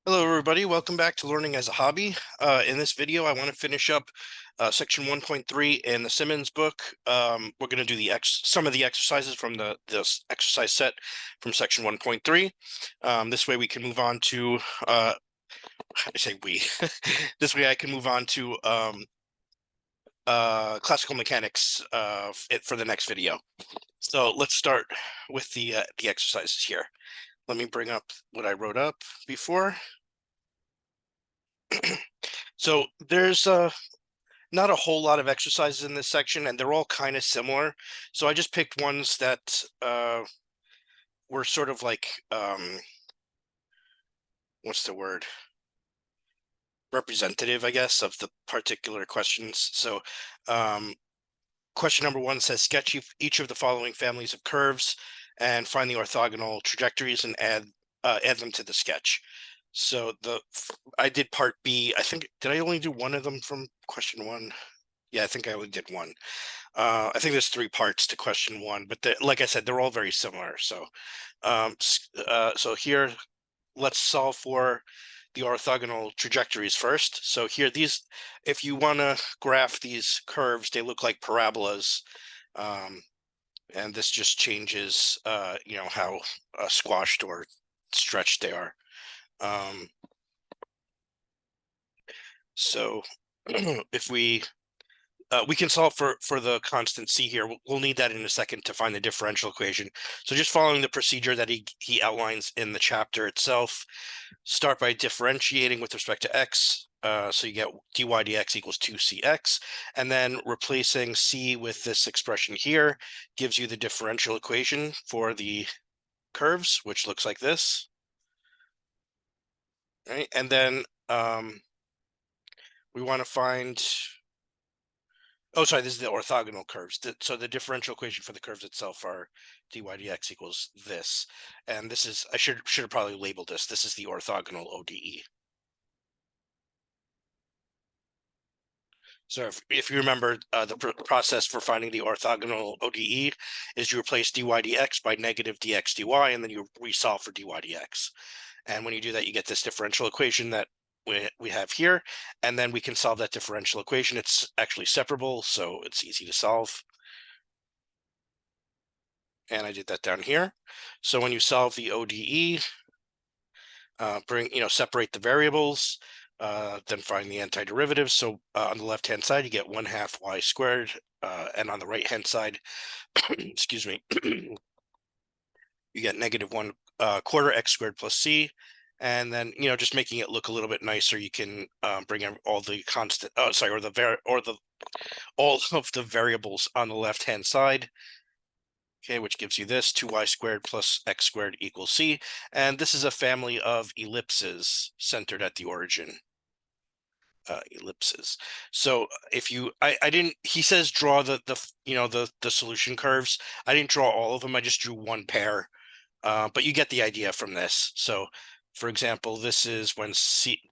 Hello, everybody. Welcome back to Learning as a Hobby. In this video, I want to finish up section 1.3 in the Simmons book. We're going to do some of the exercises from this exercise set from section 1.3. This way we can move on to, I say we, this way I can move on to classical mechanics for the next video. So let's start with the exercises here. Let me bring up what I wrote up before. So there's not a whole lot of exercises in this section, and they're all kind of similar. So I just picked ones that were sort of like, what's the word? Representative, I guess, of the particular questions. So question number 1 says, sketch each of the following families of curves and find the orthogonal trajectories and add them to the sketch. So I did part B. I think, did I only do one of them from question 1? Yeah, I think I only did one. I think there's 3 parts to question 1, but like I said, they're all very similar. So, so here, let's solve for the orthogonal trajectories first. So here, if you want to graph these curves, they look like parabolas, and this just changes, how squashed or stretched they are. So if we can solve for the constant c here. We'll need that in a second to find the differential equation. So just following the procedure that he outlines in the chapter itself, start by differentiating with respect to x. So you get dy dx equals 2cx, and then replacing c with this expression here gives you the differential equation for the curves, which looks like this. Right, and then we want to find. Oh, sorry, this is the orthogonal curves. So the differential equation for the curves itself are dy dx equals this. And this is, I should have probably labeled this. This is the orthogonal ODE. So if you remember, the process for finding the orthogonal ODE is you replace dy dx by negative dx dy, and then you resolve for dy dx. And when you do that, you get this differential equation that we have here, and then we can solve that differential equation. It's actually separable, so it's easy to solve. And I did that down here. So when you solve the ODE, separate the variables, then find the antiderivative. So on the left-hand side, you get 1/2 y squared, and on the right-hand side, excuse me, you get negative 1/4 x squared plus c. And then, just making it look a little bit nicer, you can bring in all the constant, all of the variables on the left-hand side. Okay, which gives you this 2y squared plus x squared equals c. And this is a family of ellipses centered at the origin. Ellipses. So if you, I didn't, he says draw the solution curves. I didn't draw all of them. I just drew one pair, but you get the idea from this. So for example, this is when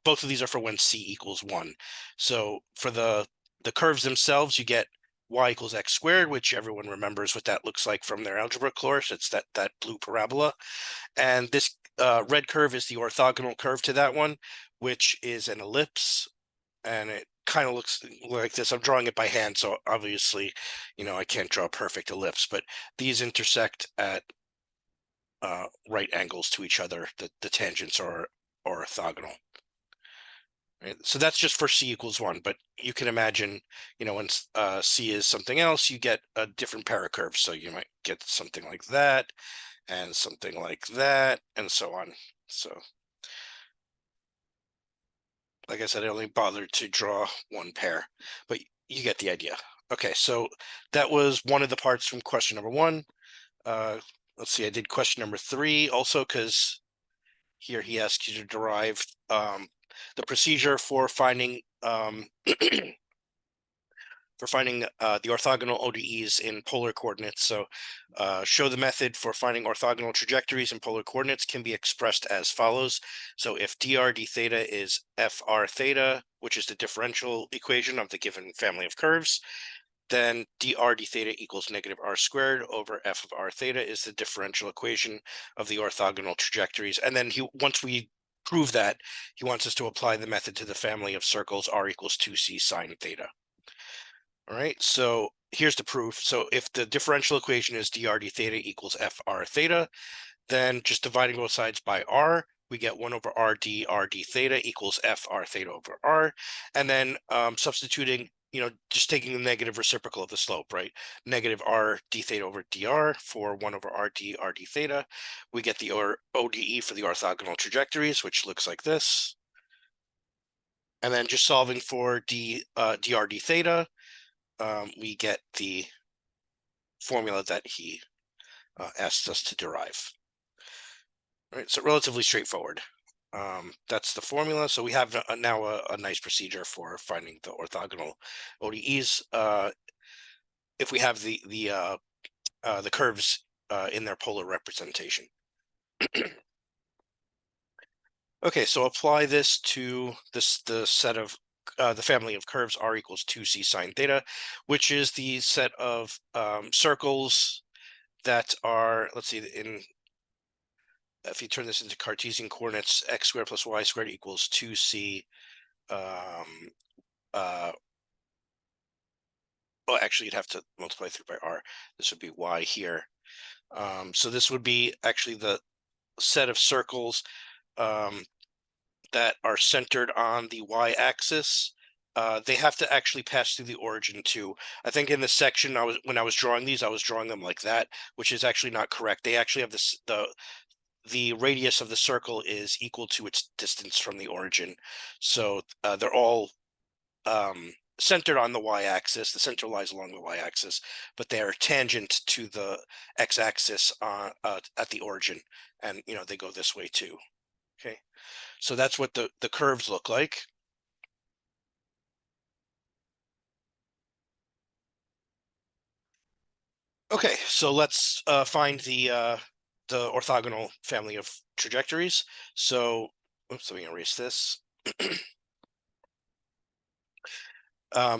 both of these are for when c equals 1. So for the curves themselves, you get y equals x squared, which everyone remembers what that looks like from their algebra course. It's that blue parabola. And this red curve is the orthogonal curve to that one, which is an ellipse. And it kind of looks like this. I'm drawing it by hand, so obviously, I can't draw a perfect ellipse, but these intersect at right angles to each other. The tangents are orthogonal. Right? So that's just for c equals 1, but you can imagine, when c is something else, you get a different pair of curves. So you might get something like that, and something like that, and so on. So like I said, I only bothered to draw one pair, but you get the idea. Okay, so that was one of the parts from question number 1. Let's see, I did question number 3 also, because here he asks you to derive the procedure for finding the orthogonal ODEs in polar coordinates. So show the method for finding orthogonal trajectories in polar coordinates can be expressed as follows. So if dr d theta is fr theta, which is the differential equation of the given family of curves, then dr d theta equals negative r squared over f of r theta is the differential equation of the orthogonal trajectories. And then once we prove that, he wants us to apply the method to the family of circles r equals 2c sine theta. All right, so here's the proof. So if the differential equation is dr d theta equals fr theta, then just dividing both sides by r, we get 1 over r d theta equals fr theta over r. And then substituting, just taking the negative reciprocal of the slope, right? Negative r d theta over dr for 1 over r d theta. We get the ODE for the orthogonal trajectories, which looks like this. And then just solving for dr d theta, we get the formula that he asked us to derive. All right, so relatively straightforward. That's the formula. So we have now a nice procedure for finding the orthogonal ODEs if we have the curves in their polar representation. Okay, so apply this to the set of the family of curves r equals 2c sine theta, which is the set of circles that are, let's see, if you turn this into Cartesian coordinates, x squared plus y squared equals 2c. Well, actually, you'd have to multiply through by r. This would be y here. So this would be actually the set of circles that are centered on the y-axis. They have to actually pass through the origin too. I think in this section, when I was drawing these, I was drawing them like that, which is actually not correct. They actually have the radius of the circle is equal to its distance from the origin. So they're all centered on the y-axis. The center lies along the y-axis, but they are tangent to the x-axis at the origin, and they go this way too. Okay, so that's what the curves look like. Okay, so let's find the orthogonal family of trajectories. So, oops, let me erase this.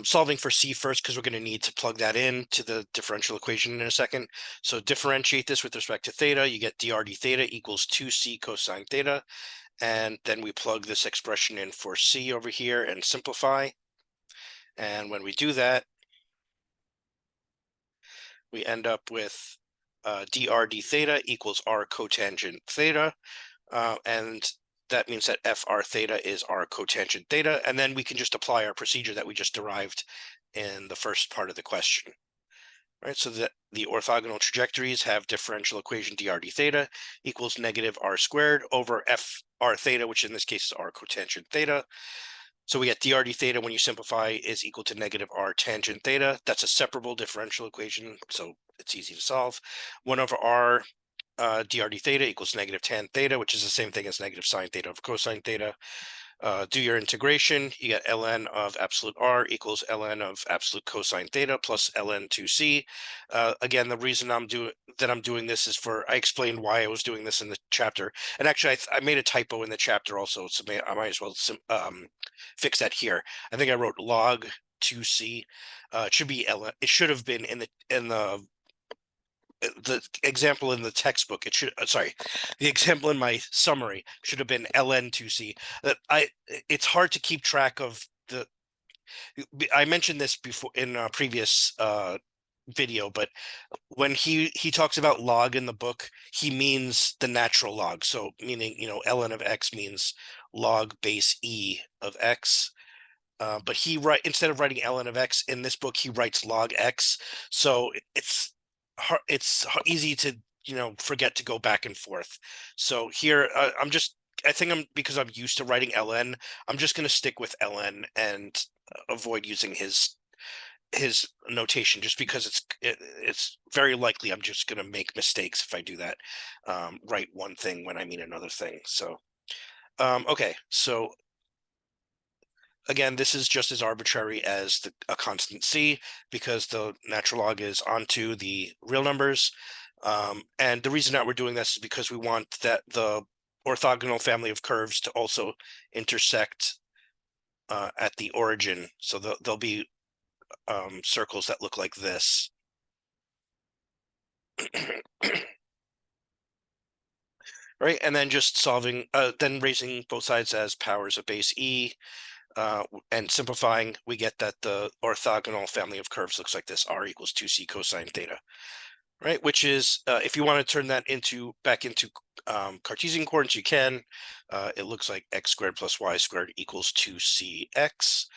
Solving for c first, because we're going to need to plug that in to the differential equation in a second. So differentiate this with respect to theta. You get dr d theta equals 2c cosine theta. And then we plug this expression in for c over here and simplify. And when we do that, we end up with dr d theta equals r cotangent theta. And that means that fr theta is r cotangent theta. And then we can just apply our procedure that we just derived in the first part of the question. All right, so the orthogonal trajectories have differential equation dr d theta equals negative r squared over fr theta, which in this case is r cotangent theta. So we get dr d theta, when you simplify, is equal to negative r tangent theta. That's a separable differential equation, so it's easy to solve. 1 over r dr d theta equals negative tan theta, which is the same thing as negative sine theta over cosine theta. Do your integration, you get ln of absolute r equals ln of absolute cosine theta plus ln 2c. Again, the reason I'm doing this is I explained why I was doing this in the chapter, and actually I made a typo in the chapter also, so I might as well fix that here. I think I wrote log 2c. It should be ln. It should have been in the example in the textbook. It should the example in my summary should have been ln2c. It's hard to keep track of I mentioned this before in a previous video, but when he talks about log in the book, he means the natural log. So meaning, ln of x means log base e of x. But instead of writing ln of x in this book, he writes log x. So it's easy to forget to go back and forth. So here because I'm used to writing ln, I'm just going to stick with ln and avoid using his notation, just because it's very likely I'm just going to make mistakes if I do that. Write one thing when I mean another thing. So okay, so again, this is just as arbitrary as a constant c, because the natural log is onto the real numbers. And the reason that we're doing this is because we want that the orthogonal family of curves to also intersect at the origin. So there'll be circles that look like this. right? And then just solving, then raising both sides as powers of base e, and simplifying, we get that the orthogonal family of curves looks like this: r equals 2c cosine theta, right? Which is, if you want to turn that back into Cartesian coordinates, you can. It looks like x squared plus y squared equals 2cx.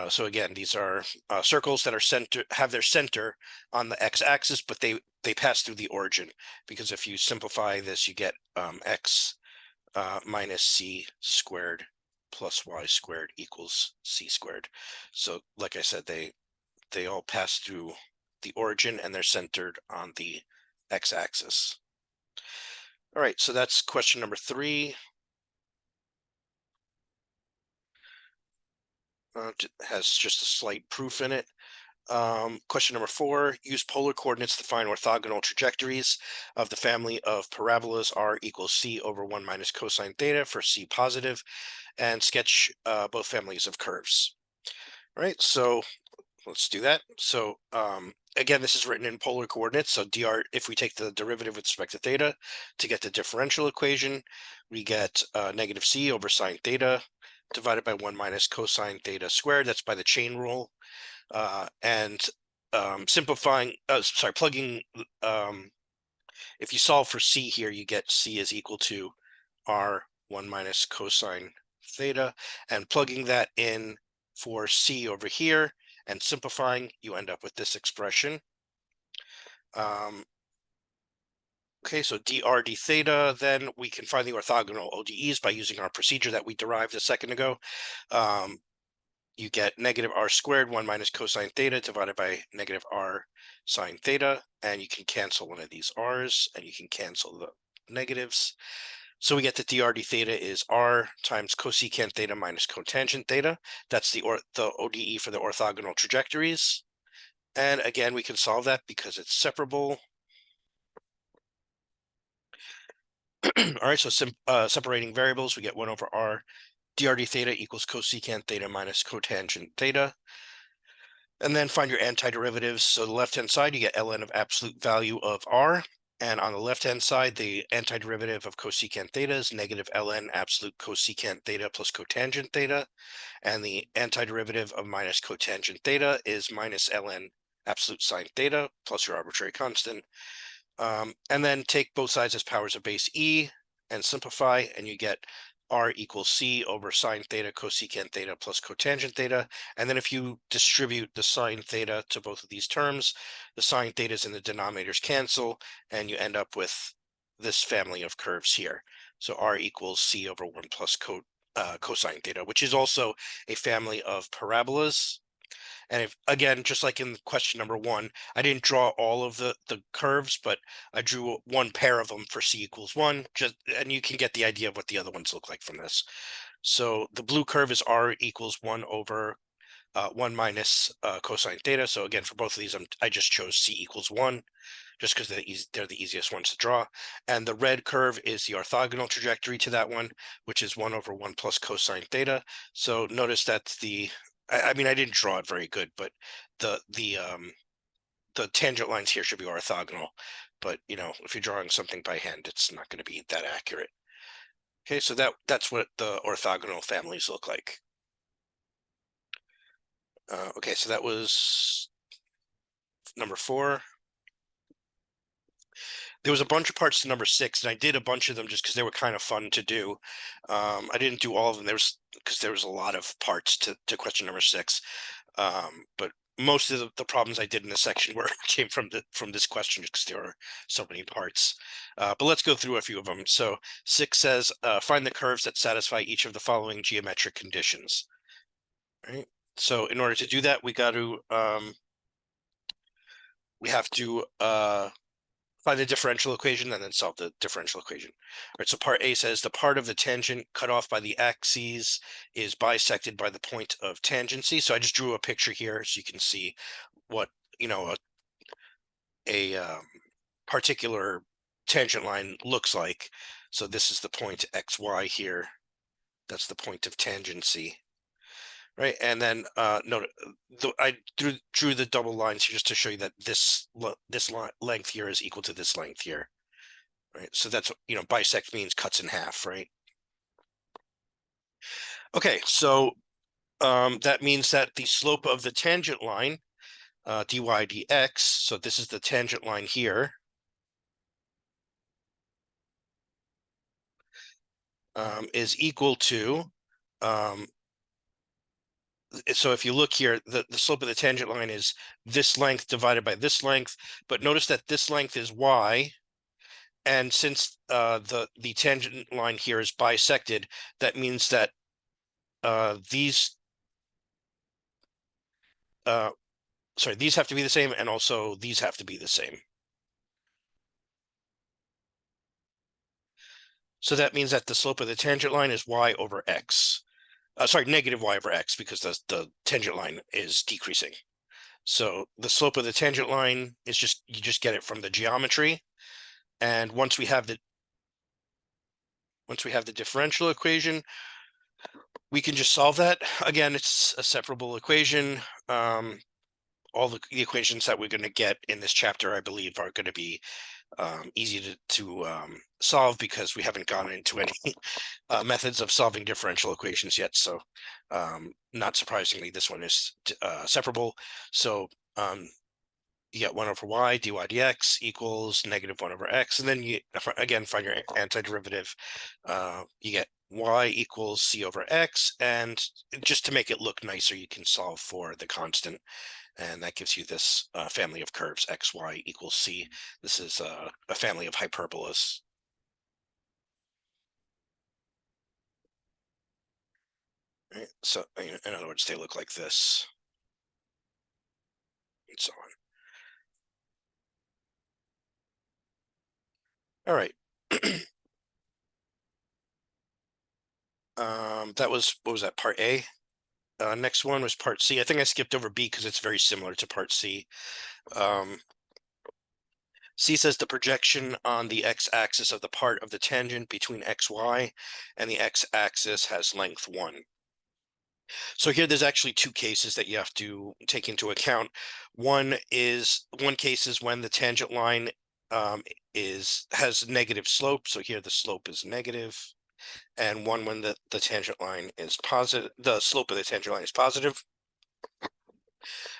So again, these are circles that have their center on the x-axis, but they pass through the origin, because if you simplify this, you get x minus c squared plus y squared equals c squared. So like I said, they all pass through the origin and they're centered on the x-axis. All right, so that's question number 3. Has just a slight proof in it. Question number 4, use polar coordinates to find orthogonal trajectories of the family of parabolas r equals c over 1 minus cosine theta for c positive, and sketch both families of curves. All right, so let's do that. So again, this is written in polar coordinates. So dr, if we take the derivative with respect to theta to get the differential equation, we get negative c over sine theta divided by 1 minus cosine theta squared. That's by the chain rule. And simplifying, plugging, if you solve for c here, you get c is equal to r 1 minus cosine theta, and plugging that in for c over here and simplifying, you end up with this expression. Okay, so dr d theta, then we can find the orthogonal ODEs by using our procedure that we derived a second ago. You get negative r squared 1 minus cosine theta divided by negative r sine theta, and you can cancel one of these r's and you can cancel the negatives. So we get that dr d theta is r times cosecant theta minus cotangent theta. That's the ODE for the orthogonal trajectories. And again, we can solve that because it's separable. All right, so separating variables, we get 1 over r dr d theta equals cosecant theta minus cotangent theta. And then find your antiderivatives. So the left-hand side, you get ln of absolute value of r. And on the left-hand side, the antiderivative of cosecant theta is negative ln absolute cosecant theta plus cotangent theta. And the antiderivative of minus cotangent theta is minus ln absolute sine theta plus your arbitrary constant. And then take both sides as powers of base e and simplify, and you get r equals c over sine theta cosecant theta plus cotangent theta. And then if you distribute the sine theta to both of these terms, the sine thetas in the denominators cancel, and you end up with this family of curves here. So r equals c over 1 plus cosine theta, which is also a family of parabolas. And if, again, just like in question number 1, I didn't draw all of the curves, but I drew one pair of them for c equals 1, and you can get the idea of what the other ones look like from this. So the blue curve is r equals 1 over 1 minus cosine theta. So again, for both of these, I just chose c equals 1, just because they're the easiest ones to draw. And the red curve is the orthogonal trajectory to that one, which is 1 over 1 plus cosine theta. So notice that I mean, I didn't draw it very good, but the tangent lines here should be orthogonal. But if you're drawing something by hand, it's not going to be that accurate. Okay, so that's what the orthogonal families look like. Okay, so that was number 4. There was a bunch of parts to number 6, and I did a bunch of them just because they were kind of fun to do. I didn't do all of them. Because there was a lot of parts to question number 6. But most of the problems I did in this section came from this question, just because there are so many parts. But let's go through a few of them. So 6 says, find the curves that satisfy each of the following geometric conditions. Right. So in order to do that, we have to find the differential equation and then solve the differential equation. All right, so part A says the part of the tangent cut off by the axes is bisected by the point of tangency. So I just drew a picture here so you can see what a particular tangent line looks like. So this is the point XY here. That's the point of tangency. Right, and then note I drew the double lines here just to show you that this length here is equal to this length here. right? So that's, bisect means cuts in half, right? Okay, so that means that the slope of the tangent line, dy dx, so this is the tangent line here, is equal to, so if you look here, the slope of the tangent line is this length divided by this length, but notice that this length is y, and since the tangent line here is bisected, that means that these these have to be the same, and also these have to be the same. So that means that the slope of the tangent line is y over x. Negative y over x, because the tangent line is decreasing. So the slope of the tangent line is you just get it from the geometry. And once we have the differential equation, we can just solve that. Again, it's a separable equation. All the equations that we're going to get in this chapter, I believe, are going to be easy to solve, because we haven't gone into any methods of solving differential equations yet. So not surprisingly, this one is separable. So you get 1 over y dy dx equals negative 1 over x. And then you, again, find your antiderivative. You get y equals c over x. And just to make it look nicer, you can solve for the constant. And that gives you this family of curves, x, y equals c. This is a family of hyperbolas. Right? So in other words, they look like this, and so on. All right. That was, what was that, part A? Next one was part C. I think I skipped over B because it's very similar to part C. C says the projection on the x-axis of the part of the tangent between xy and the x-axis has length 1. So here there's actually two cases that you have to take into account. One case is when the tangent line has negative slope. So here the slope is negative, and one when the tangent line is positive, the slope of the tangent line is positive.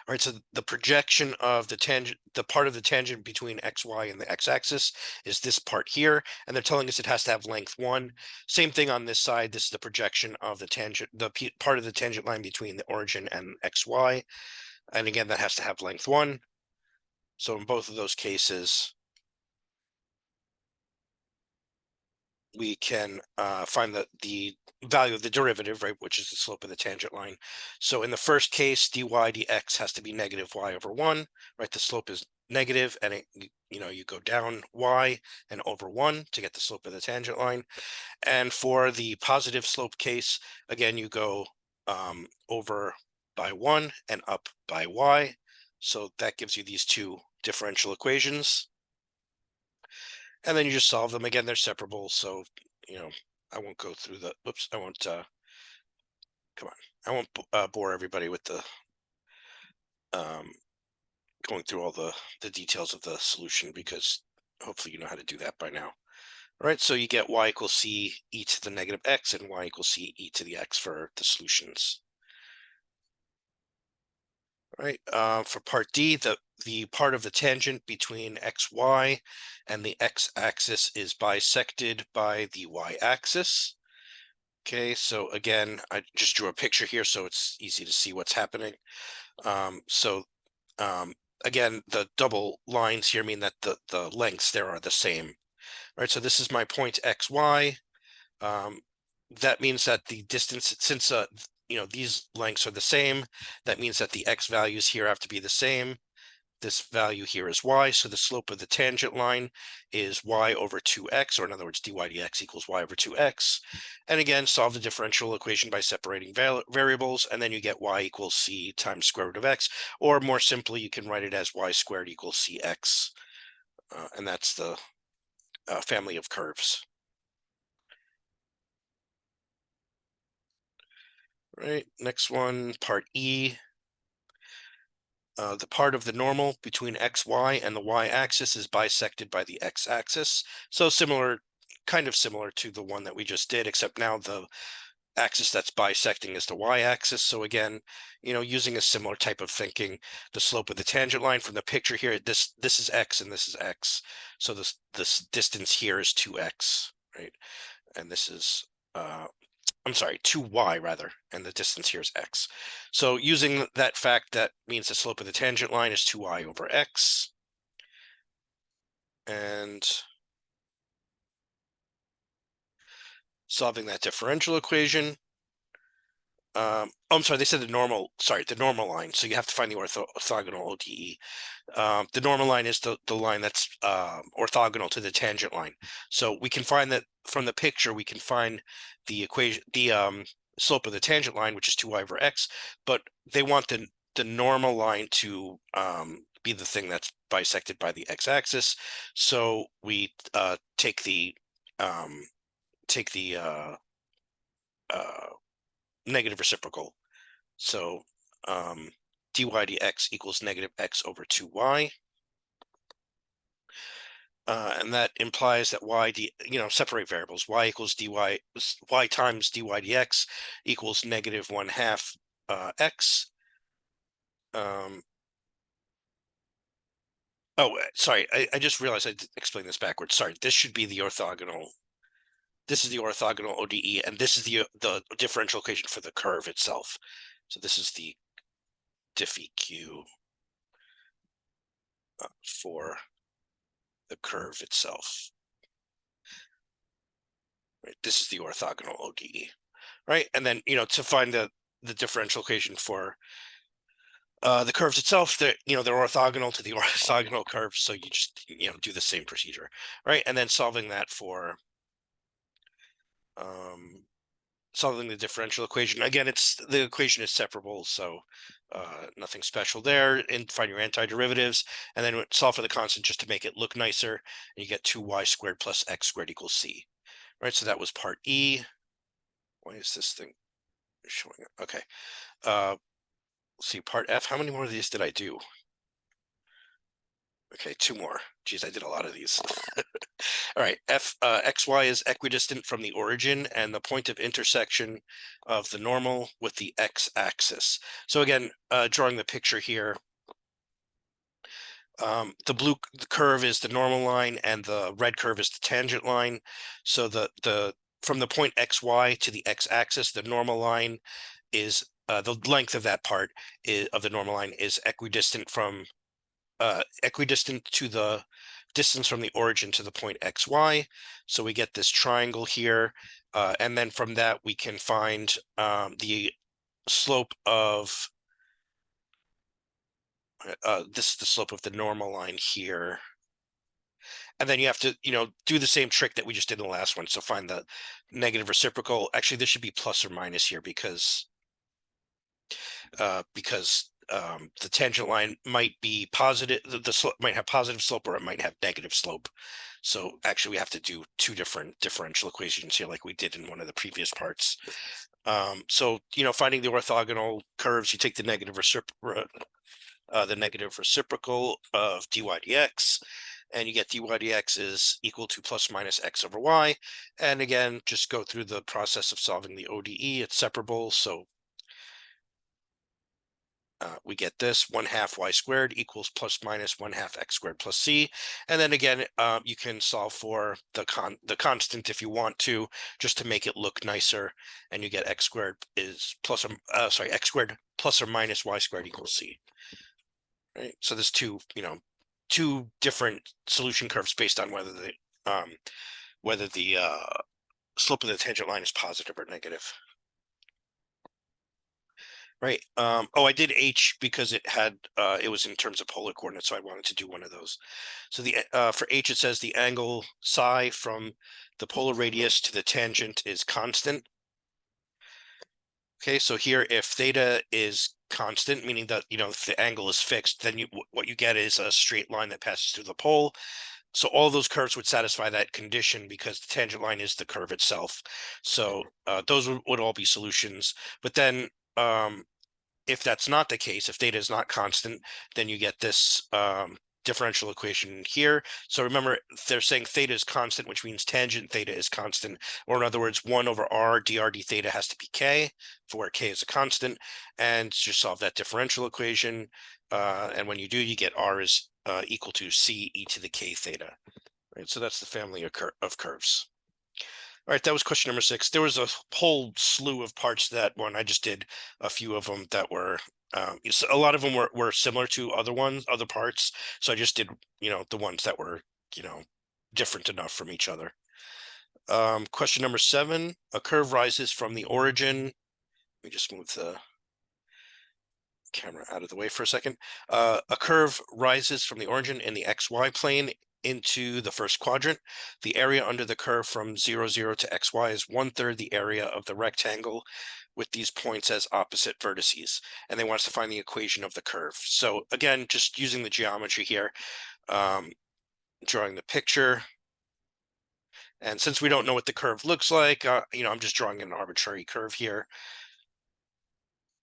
All right, so the projection of the part of the tangent between xy and the x-axis is this part here, and they're telling us it has to have length 1. Same thing on this side. This is the projection of the tangent, part of the tangent line between the origin and xy, and again, that has to have length 1. So in both of those cases, we can find the value of the derivative, right, which is the slope of the tangent line. So in the first case, dy dx has to be negative y over 1, right? The slope is negative, and you go down y and over 1 to get the slope of the tangent line. And for the positive slope case, again, you go over by 1 and up by y. So that gives you these two differential equations. And then you just solve them. Again, they're separable, so I won't go through the I won't come on, I won't bore everybody with the going through all the details of the solution, because hopefully you know how to do that by now. All right, so you get y equals c e to the negative x and y equals c e to the x for the solutions. All right, for part D, the part of the tangent between xy and the x-axis is bisected by the y-axis. Okay, so again, I just drew a picture here so it's easy to see what's happening. Again, the double lines here mean that the lengths there are the same. All right, so this is my point xy. That means that the distance, since these lengths are the same, that means that the x values here have to be the same. This value here is y, so the slope of the tangent line is y over 2x, or in other words, dy dx equals y over 2x. And again, solve the differential equation by separating variables, and then you get y equals c times square root of x, or more simply, you can write it as y squared equals cx, and that's the family of curves. Right, next one, part E. The part of the normal between xy and the y-axis is bisected by the x-axis. So similar, kind of similar to the one that we just did, except now the axis that's bisecting is the y-axis. So again, using a similar type of thinking, the slope of the tangent line from the picture here, this is x and this is x. So this distance here is 2x, right? And this is I'm sorry, 2y rather, and the distance here is x. So using that fact, that means the slope of the tangent line is 2y over x. And solving that differential equation. I'm sorry, they said the normal line. So you have to find the orthogonal ODE. The normal line is the line that's orthogonal to the tangent line. So we can find that from the picture, we can find the equation, the slope of the tangent line, which is 2y over x, but they want the normal line to be the thing that's bisected by the x-axis. So we take the negative reciprocal. So dy dx equals negative x over 2y. And that implies that separate variables. Y equals y times dy dx equals negative 1/2 x. Sorry, I just realized I explained this backwards. Sorry, this should be the orthogonal. This is the orthogonal ODE, and this is the differential equation for the curve itself. So this is the diff EQ for the curve itself. Right, this is the orthogonal ODE, right? And then to find the differential equation for the curves itself, they're orthogonal to the orthogonal curves, so you just do the same procedure, right? And then solving that for solving the differential equation. Again, the equation is separable, so nothing special there. And find your antiderivatives, and then solve for the constant just to make it look nicer. And you get 2y squared plus x squared equals c. Right, so that was part E. Why is this thing showing up? Okay. Let's see, part F. How many more of these did I do? Okay, 2 more. Geez, I did a lot of these. All right, xy is equidistant from the origin and the point of intersection of the normal with the x-axis. So again, drawing the picture here, the blue curve is the normal line and the red curve is the tangent line. So from the point xy to the x-axis, the normal line is the length of that part of the normal line is equidistant to the distance from the origin to the point xy. So we get this triangle here, and then from that we can find the slope of this is the slope of the normal line here. And then you have to do the same trick that we just did in the last one. So find the negative reciprocal. Actually, this should be plus or minus here because the tangent line might be positive, the slope might have positive slope or it might have negative slope. So actually we have to do 2 different differential equations here like we did in one of the previous parts. So finding the orthogonal curves, you take the negative reciprocal of dy dx, and you get dy dx is equal to plus minus x over y. And again, just go through the process of solving the ODE. It's separable, so we get this 1/2 y squared equals plus minus 1/2 x squared plus c. And then again, you can solve for the constant if you want to, just to make it look nicer. And you get x squared is x squared plus or minus y squared equals c. Right. So there's two different solution curves based on whether the slope of the tangent line is positive or negative. Right. I did H because it was in terms of polar coordinates, so I wanted to do one of those. So for H, it says the angle psi from the polar radius to the tangent is constant. Okay, so here, if theta is constant, meaning that if the angle is fixed, then what you get is a straight line that passes through the pole. So all those curves would satisfy that condition because the tangent line is the curve itself. So those would all be solutions. But then if that's not the case, if theta is not constant, then you get this differential equation here. So remember, they're saying theta is constant, which means tangent theta is constant, or in other words, 1 over r dr d theta has to be k, for where k is a constant, and just solve that differential equation. And when you do, you get r is equal to c e to the k theta. Right, so that's the family of curves. All right, that was question number 6. There was a whole slew of parts to that one. I just did a few of them that were, a lot of them were similar to other parts. So I just did, the ones that were, different enough from each other. Question number 7, a curve rises from the origin. Let me just move the camera out of the way for a second. A curve rises from the origin in the XY plane into the first quadrant. The area under the curve from 0, 0 to XY is 1/3 the area of the rectangle with these points as opposite vertices. And they want us to find the equation of the curve. So again, just using the geometry here, drawing the picture. And since we don't know what the curve looks like, I'm just drawing an arbitrary curve here.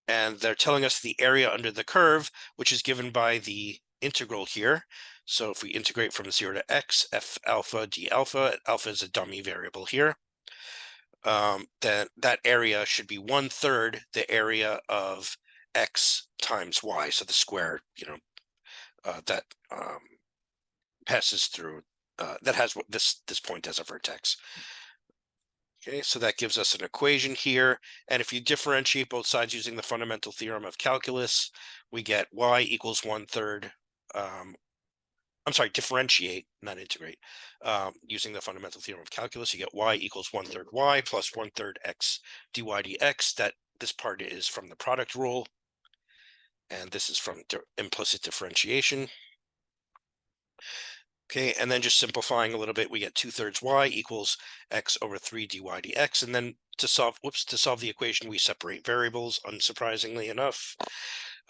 And they're telling us the area under the curve, which is given by the integral here. So if we integrate from 0 to x, f alpha d alpha is a dummy variable here, then that area should be 1/3 the area of x times y. So the square, that passes through, that has this point as a vertex. Okay, so that gives us an equation here. And if you differentiate both sides using the fundamental theorem of calculus, we get y equals 1/3. I'm sorry, differentiate, not integrate. Using the fundamental theorem of calculus, you get y equals 1/3 y plus 1/3 x dy dx. That this part is from the product rule. And this is from implicit differentiation. Okay, and then just simplifying a little bit, we get 2/3 y equals x over 3 dy dx. And then to solve the equation, we separate variables, unsurprisingly enough.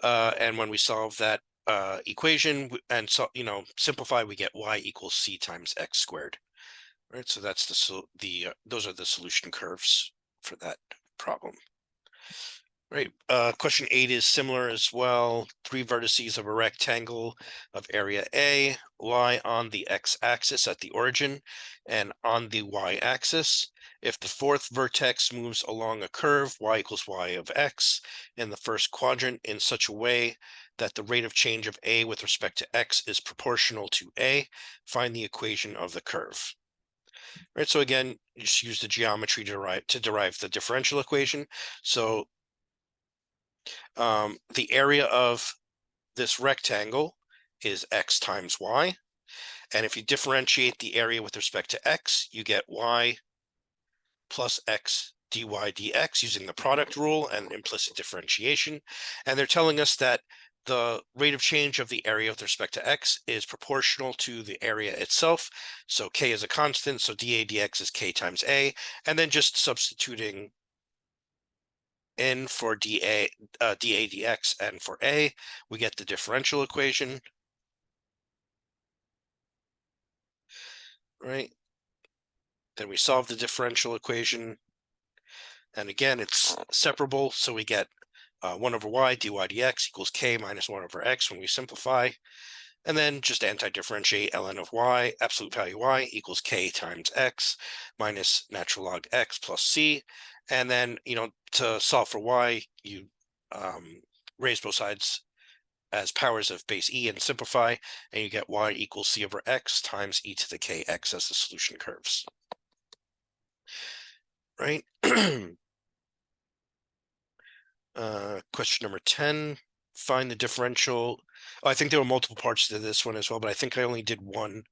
And when we solve that equation and simplify, we get y equals c times x squared. Right, so that's those are the solution curves for that problem. Right, question 8 is similar as well. 3 vertices of a rectangle of area A lie on the x-axis at the origin and on the y-axis. If the 4th vertex moves along a curve, y equals y of x, in the first quadrant in such a way that the rate of change of A with respect to x is proportional to A, find the equation of the curve. Right, so again, you just use the geometry to derive the differential equation. So the area of this rectangle is x times y. And if you differentiate the area with respect to x, you get y plus x dy dx using the product rule and implicit differentiation. And they're telling us that the rate of change of the area with respect to x is proportional to the area itself. So k is a constant, so dA dx is k times a. And then just substituting in for dA dx and for a, we get the differential equation. Right? Then we solve the differential equation. And again, it's separable, so we get 1 over y dy dx equals k minus 1 over x when we simplify. And then just anti-differentiate ln of y, absolute value y equals k times x minus natural log x plus c. And then, to solve for y, you raise both sides as powers of base e and simplify, and you get y equals c over x times e to the kx as the solution curves. Right? Question number 10, find the differential. Oh, I think there were multiple parts to this one as well, but I think I only did one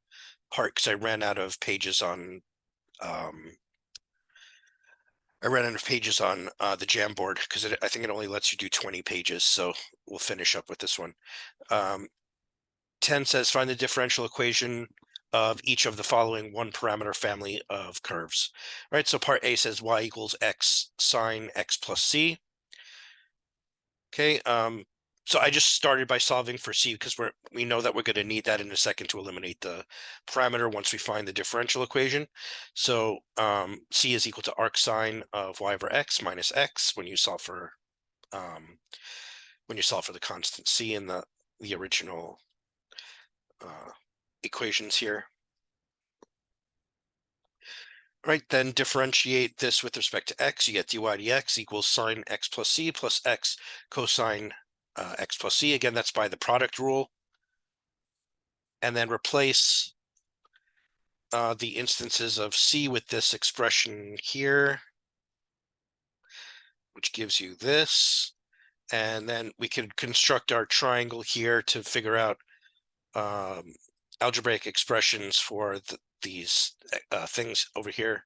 part because I ran out of pages on the Jamboard because I think it only lets you do 20 pages. So we'll finish up with this one. 10 says find the differential equation of each of the following one parameter family of curves. Right, so part A says y equals x sine x plus c. Okay, so I just started by solving for c because we know that we're going to need that in a second to eliminate the parameter once we find the differential equation. So c is equal to arc sine of y over x minus x when you solve for when you solve for the constant C in the original equations here. Right, then differentiate this with respect to x. You get dy dx equals sine x plus c plus x cosine x plus c. Again, that's by the product rule. And then replace the instances of c with this expression here, which gives you this. And then we could construct our triangle here to figure out algebraic expressions for these things over here.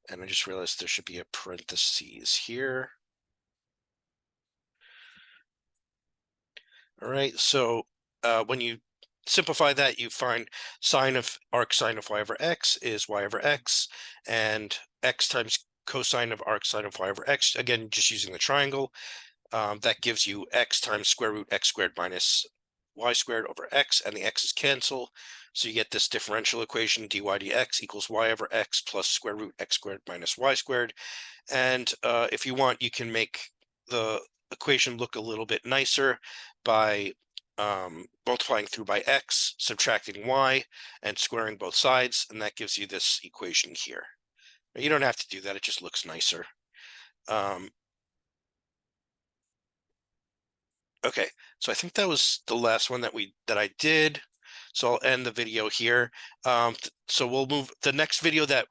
And I just realized there should be a parentheses here. All right, so when you simplify that, you find arc sine of y over x is y over x, and x times cosine of arc sine of y over x, again, just using the triangle, that gives you x times square root x squared minus y squared over x, and the x's cancel. So you get this differential equation, dy dx equals y over x plus square root x squared minus y squared. And if you want, you can make the equation look a little bit nicer by multiplying through by x, subtracting y, and squaring both sides, and that gives you this equation here. Now, you don't have to do that, it just looks nicer. Okay, so I think that was the last one that I did. So I'll end the video here. So we'll move. The next video that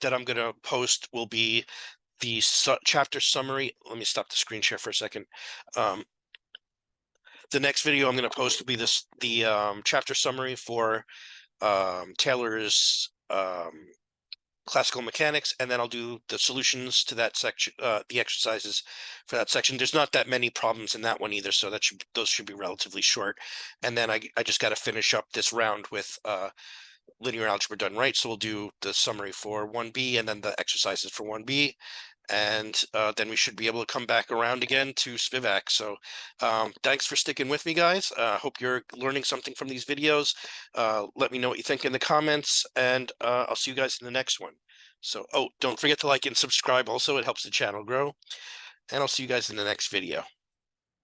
I'm gonna post will be the chapter summary. Let me stop the screen share for a second. The next video I'm going to post will be the chapter summary for Taylor's classical mechanics, and then I'll do the solutions to that section, the exercises for that section. There's not that many problems in that one either, so those should be relatively short. And then I just got to finish up this round with linear algebra done right. So we'll do the summary for 1B and then the exercises for 1B. And then we should be able to come back around again to Spivak. So thanks for sticking with me, guys. Hope you're learning something from these videos. Let me know what you think in the comments, and I'll see you guys in the next one. So, don't forget to like and subscribe also. It helps the channel grow. And I'll see you guys in the next video.